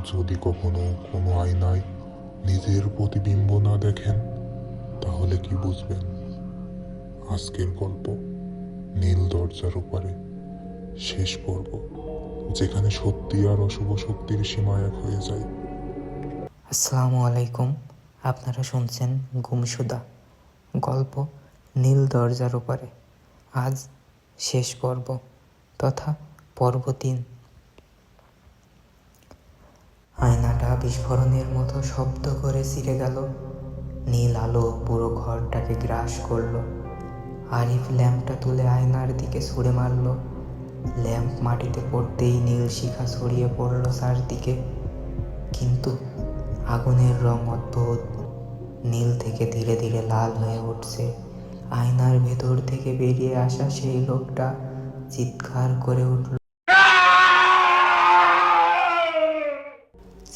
যদি কখনো কোনো আয়নায় নিজের প্রতিবিম্ব না দেখেন, তাহলে কি বুঝবেন? আজকের গল্প নীল দরজার ওপারে, শেষ পর্ব, যেখানে সত্যি আর অশুভ শক্তির সীমা এক হয়ে যায়। আসসালামু আলাইকুম। আপনারা শুনছেন গুমসুদা, গল্প নীল দরজার ওপারে। আজ শেষ পর্ব তথা পর্ব 3। আয়নাটা বিস্ফোরণের মতো শব্দ করে ছিঁড়ে গেল। নীল আলো পুরো ঘরটাকে গ্রাস করলো। আরিফ ল্যাম্পটা তুলে আয়নার দিকে ছুঁড়ে মারল। ল্যাম্প মাটিতে পড়তেই নীল শিখা ছড়িয়ে পড়ল চারদিকে। কিন্তু আগুনের রং অদ্ভুত, নীল থেকে ধীরে ধীরে লাল হয়ে উঠছে। আয়নার ভেতর থেকে বেরিয়ে আসা সেই লোকটা চিৎকার করে উঠল।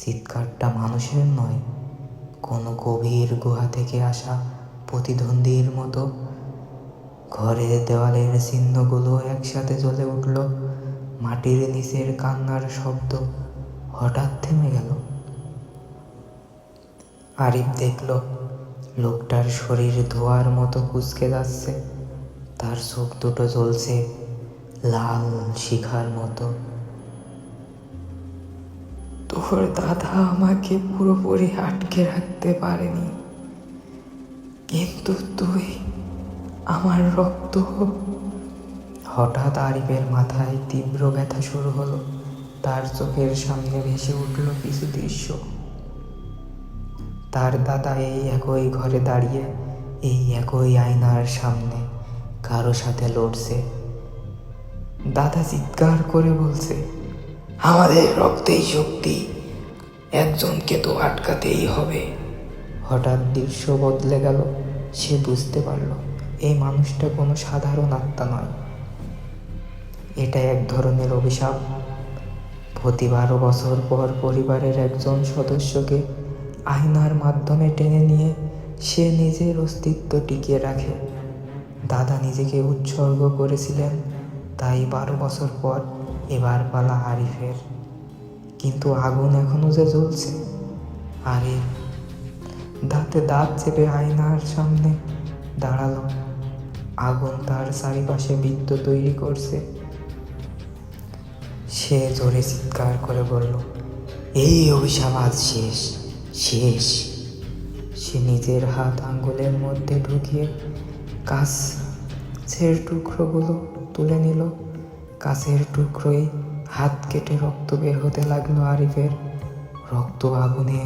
চিৎকারটা মানুষের নয়, কোনো গভীর গুহা থেকে আসা প্রতিদ্বন্দ্বীর মতো। ঘরের দেওয়ালের চিহ্নগুলো একসাথে জ্বলে উঠল। মাটির নিচের কান্নার শব্দ হঠাৎ থেমে গেল। আরিফ দেখল লোকটার শরীর ধোঁয়ার মতো কুঁচকে যাচ্ছে। তার চোখ দুটো জ্বলছে লাল শিখার মতো। তোর দাদা আমাকে পুরোপুরি আটকে রাখতে পারেনি, কিন্তু তুই আমার রক্ত। হঠাৎ আরিফের মাথায় তীব্র ব্যথা শুরু হলো। তার চোখের সামনে ভেসে উঠল কিছু দৃশ্য। তার দাদা এই একই ঘরে দাঁড়িয়ে, এই একই আয়নার সামনে কারো সাথে লড়ছে। দাদা চিৎকার করে বলছে, আমাদের রক্তেই শক্তি, একজনকে তো আটকাতেই হবে। হঠাৎ দৃশ্য বদলে গেল। সে বুঝতে পারল এই মানুষটা কোনো সাধারণ আত্মা নয়, এটা এক ধরনের অভিশাপ। প্রতি 12 বছর পর পরিবারের একজন সদস্যকে আয়নার মাধ্যমে টেনে নিয়ে সে নিজের অস্তিত্ব টিকিয়ে রাখে। দাদা নিজেকে উৎসর্গ করেছিলেন, তাই 12 বছর পর এবার পালা আরিফের। কিন্তু আগুন এখনো যে জ্বলছে। আরিফ দাঁতে দাঁত চেপে আয়নার সামনে দাঁড়ালো। আগুন তার চারিপাশে বৃত্ত তৈরি করছে। সে জোরে চিৎকার করে বলল, এই অভিশাপ আজ শেষ, শেষ। সে নিজের হাত আঙ্গুলের মধ্যে ঢুকিয়ে কাছের টুকরোগুলো তুলে নিল। কাছের টুকরোই হাত কেটে রক্ত বের হতে লাগলো আরিফের। রক্ত আগুনে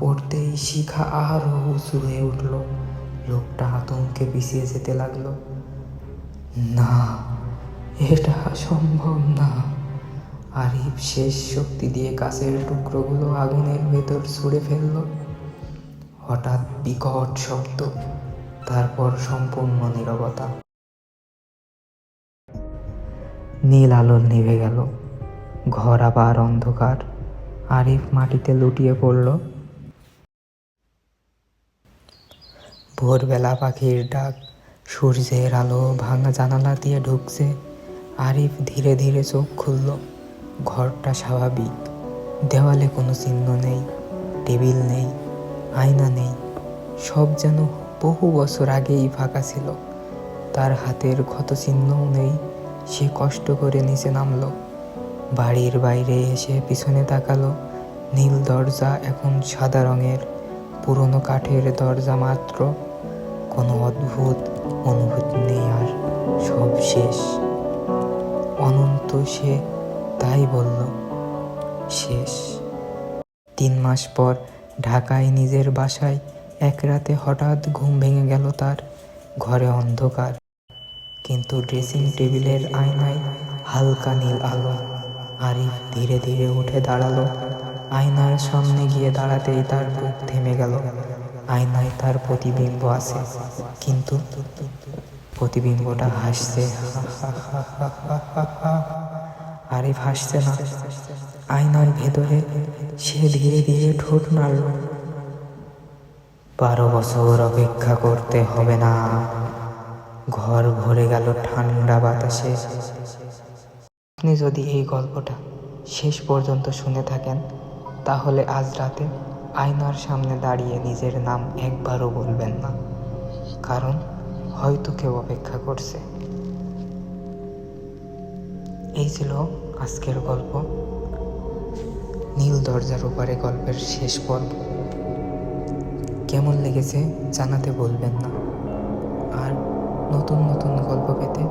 পড়তেই শিখা আরো উঁচু হয়ে উঠল। লোকটা আতঙ্কে পিছিয়ে যেতে লাগলো। না, এটা সম্ভব না। আরিফ শেষ শক্তি দিয়ে কাছের টুকরোগুলো আগুনের ভেতর ছুঁড়ে ফেলল। হঠাৎ বিকট শব্দ, তারপর সম্পূর্ণ নীরবতা। নীল আলো নিভে গেল। ঘর আবার অন্ধকার। আরিফ মাটিতে লুটিয়ে পড়ল। ভোরবেলা পাখির ডাক, সূর্যের আলো ভাঙা জানালা দিয়ে ঢুকছে। আরিফ ধীরে ধীরে চোখ খুলল। ঘরটা স্বাভাবিক। দেওয়ালে কোনো চিহ্ন নেই, টেবিল নেই, আয়না নেই। সব যেন বহু বছর আগেই ফাঁকা ছিল। তার হাতের ক্ষত চিহ্নও নেই। সে কষ্ট করে নিচে নামলো। বাড়ির বাইরে এসে পিছনে তাকালো। নীল দরজা এখন সাদা রঙের, পুরনো কাঠের দরজা মাত্র। কোনো অদ্ভুত অনুভূতি নেই আর, সব শেষ। অনন্ত সে তাই বলল, শেষ। 3 মাস পর ঢাকায় নিজের বাসায় এক রাতে হঠাৎ ঘুম ভেঙে গেল তার। ঘরে অন্ধকার, কিন্তু ড্রেসিং টেবিলের আয়নায় হালকা নীল আলো। আরিফ ধীরে ধীরে উঠে দাঁড়ালো। আয়নার সামনে গিয়ে দাঁড়াতেই তার বুক থেমে গেল। আয়নায় তার প্রতিবিম্ব আছে, কিন্তু প্রতিবিম্বটা হাসছে। আরিফ হাসছে না। আয়নার ভেতরে সে ধীরে ধীরে ঠোঁট নাড়ল। 12 বছর অপেক্ষা করতে হবে না। ঘর ভরে গেল ঠান্ডা বাতাসে। আপনি যদি এই গল্পটা শেষ পর্যন্ত শুনে থাকেন, তাহলে আজ রাতে আয়নার সামনে দাঁড়িয়ে নিজের নাম একবারও বলবেন না, কারণ হয়তো কেউ অপেক্ষা করছে। এই ছিল আজকের গল্প, নীল দরজার ওপারে গল্পের শেষ পর্ব। কেমন লেগেছে জানাতে বলবেন না। আর নতুন নতুন গল্প পেতে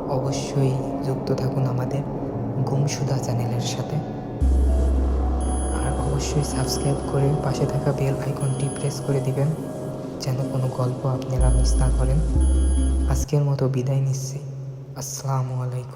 অবশ্যই যুক্ত থাকুন আমাদের গুমসুদা চ্যানেলের সাথে। আর অবশ্যই সাবস্ক্রাইব করে পাশে থাকা বেল আইকনটি প্রেস করে দিবেন, যেন কোনো গল্প আপনারা মিস না করেন। আজকের মতো বিদায় নিচ্ছি। আসসালামু আলাইকুম।